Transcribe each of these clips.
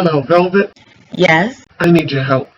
Hello, Velvet. Yes. I need your help.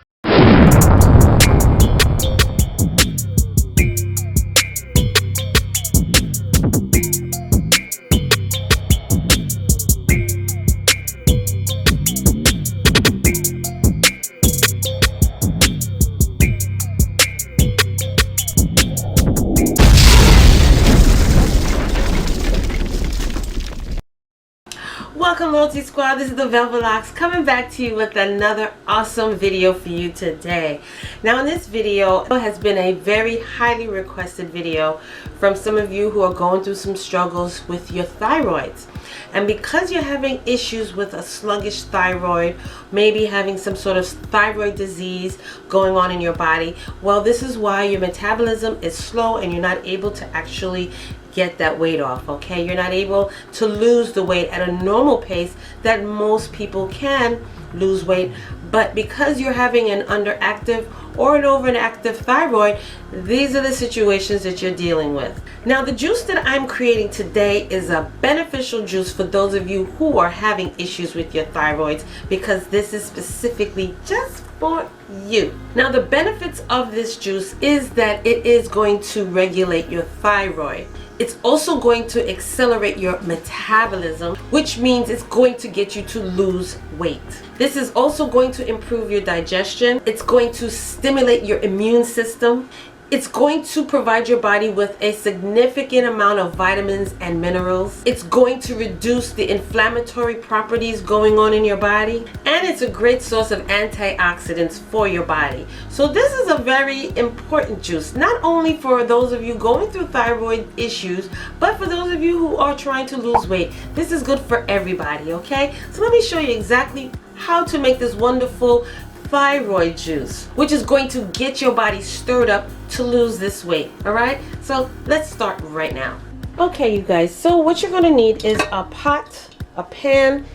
Welcome, Loyalty Squad. This is the Velvetlox coming back to you with another awesome video for you today. Now, in this video has been a very highly requested video from some of you who are going through some struggles with your thyroids. And because you're having issues with a sluggish thyroid, maybe having some sort of thyroid disease going on in your body, well, this is why your metabolism is slow and you're not able to actually get that weight off. Okay, you're not able to lose the weight at a normal pace that most people can lose weight, but because you're having an underactive or an overactive thyroid, these are the situations that you're dealing with. Now, the juice that I'm creating today is a beneficial juice for those of you who are having issues with your thyroids, because this is specifically just for you. Now, the benefits of this juice is that it is going to regulate your thyroid. It's also going to accelerate your metabolism, which means it's going to get you to lose weight. This is also going to improve your digestion. It's going to stimulate your immune system. It's going to provide your body with a significant amount of vitamins and minerals. It's going to reduce the inflammatory properties going on in your body. And it's a great source of antioxidants for your body. So this is a very important juice, not only for those of you going through thyroid issues, but for those of you who are trying to lose weight. This is good for everybody, okay? So let me show you exactly how to make this wonderful thyroid juice, which is going to get your body stirred up to lose this weight. All right, so let's start right now. Okay, you guys, so what you're going to need is a pot, a pan.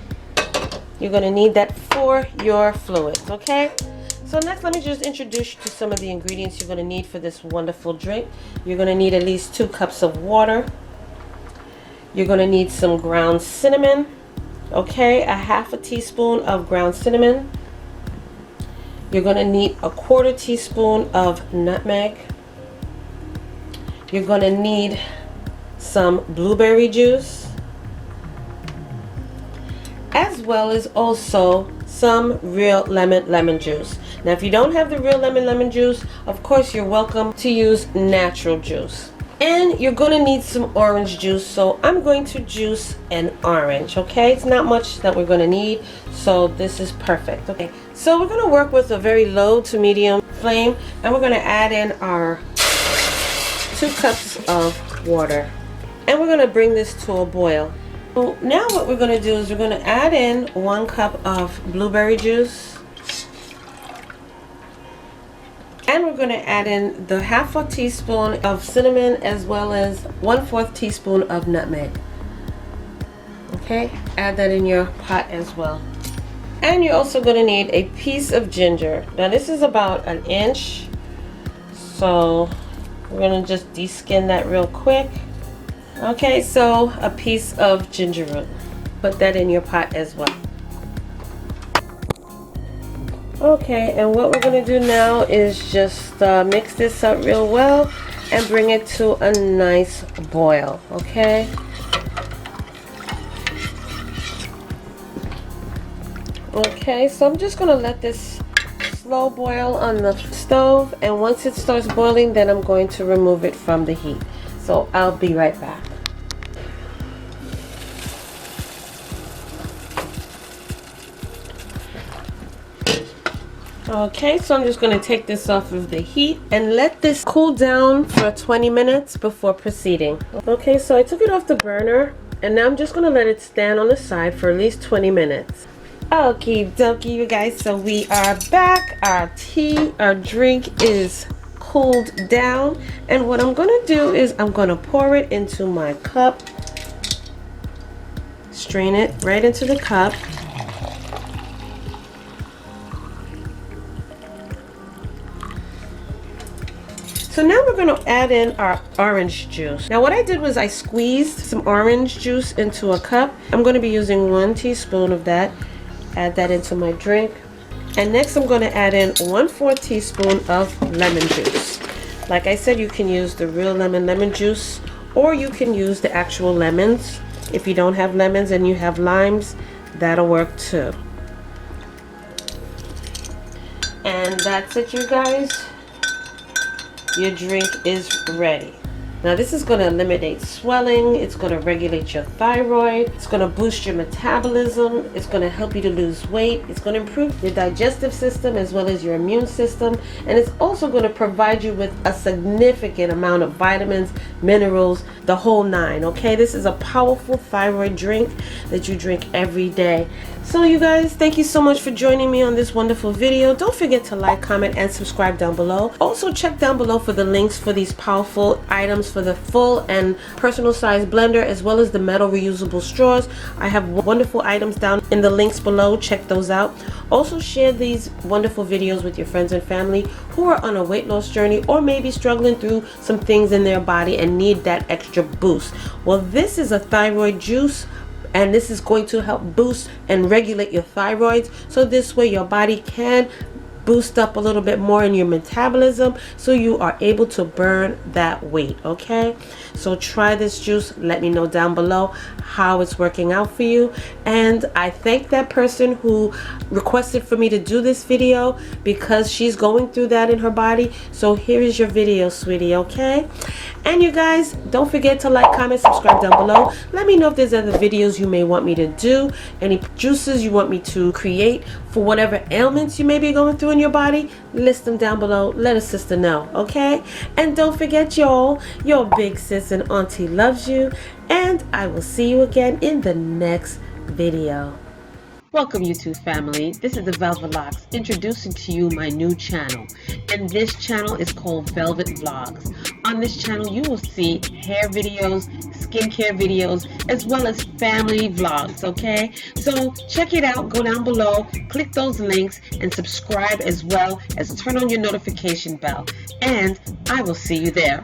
You're going to need that for your fluids. Okay, so next, let me just introduce you to some of the ingredients you're going to need for this wonderful drink. You're going to need at least 2 cups of water. You're going to need some ground cinnamon. Okay, a half a teaspoon of ground cinnamon. You're going to need a 1/4 teaspoon of nutmeg. You're going to need some blueberry juice, as well as also some real lemon juice. Now, if you don't have the real lemon juice, of course you're welcome to use natural juice. And you're going to need some orange juice, so I'm going to juice an orange. Okay, it's not much that we're going to need, so this is perfect. Okay, so we're going to work with a very low to medium flame, and we're going to add in our 2 cups of water, and we're going to bring this to a boil. So now what we're going to do is we're going to add in 1 cup of blueberry juice. And we're going to add in the half a teaspoon of cinnamon, as well as 1/4 teaspoon of nutmeg. Okay, add that in your pot as well. And you're also going to need a piece of ginger. Now this is about 1 inch. So we're going to just de-skin that real quick. Okay, so a piece of ginger root. Put that in your pot as well. Okay, and what we're going to do now is just mix this up real well and bring it to a nice boil. Okay, so I'm just going to let this slow boil on the stove, and once it starts boiling, then I'm going to remove it from the heat. So I'll be right back. Okay, so I'm just going to take this off of the heat and let this cool down for 20 minutes before proceeding. Okay, so I took it off the burner, and now I'm just going to let it stand on the side for at least 20 minutes. Okie dokie, you guys, so we are back. Our drink is cooled down, and what I'm going to do is I'm going to pour it into my cup, strain it right into the cup. So now we're going to add in our orange juice. Now what I did was I squeezed some orange juice into a cup. I'm going to be using 1 teaspoon of that. Add that into my drink. And next I'm going to add in 1/4 teaspoon of lemon juice. Like I said, you can use the real lemon juice, or you can use the actual lemons. If you don't have lemons and you have limes, that'll work too. And that's it, you guys. Your drink is ready. Now this is going to eliminate swelling, it's going to regulate your thyroid, it's going to boost your metabolism, it's going to help you to lose weight, it's going to improve your digestive system as well as your immune system, and it's also going to provide you with a significant amount of vitamins, minerals, the whole nine, okay? This is a powerful thyroid drink that you drink every day. So you guys, thank you so much for joining me on this wonderful video. Don't forget to like, comment, and subscribe down below. Also check down below for the links for these powerful items for the full and personal size blender, as well as the metal reusable straws. I have wonderful items down in the links below. Check those out. Also share these wonderful videos with your friends and family who are on a weight loss journey, or maybe struggling through some things in their body and need that extra boost. Well, this is a thyroid juice, and this is going to help boost and regulate your thyroids, so this way your body can boost up a little bit more in your metabolism, so you are able to burn that weight, okay? So try this juice. Let me know down below how it's working out for you. And I thank that person who requested for me to do this video, because she's going through that in her body. So here is your video, sweetie, okay? And you guys, don't forget to like, comment, subscribe down below. Let me know if there's other videos you may want me to do, any juices you want me to create for whatever ailments you may be going through in your body. List them down below. Let a sister know, okay? And don't forget, y'all, your big sis and auntie loves you, and I will see you again in the next video. Welcome, YouTube family. This is the Velvetlox introducing to you my new channel, and this channel is called Velvet Vlogs. On this channel you will see hair videos, skincare videos, as well as family vlogs, okay? So check it out, go down below, click those links, and subscribe, as well as turn on your notification bell, and I will see you there.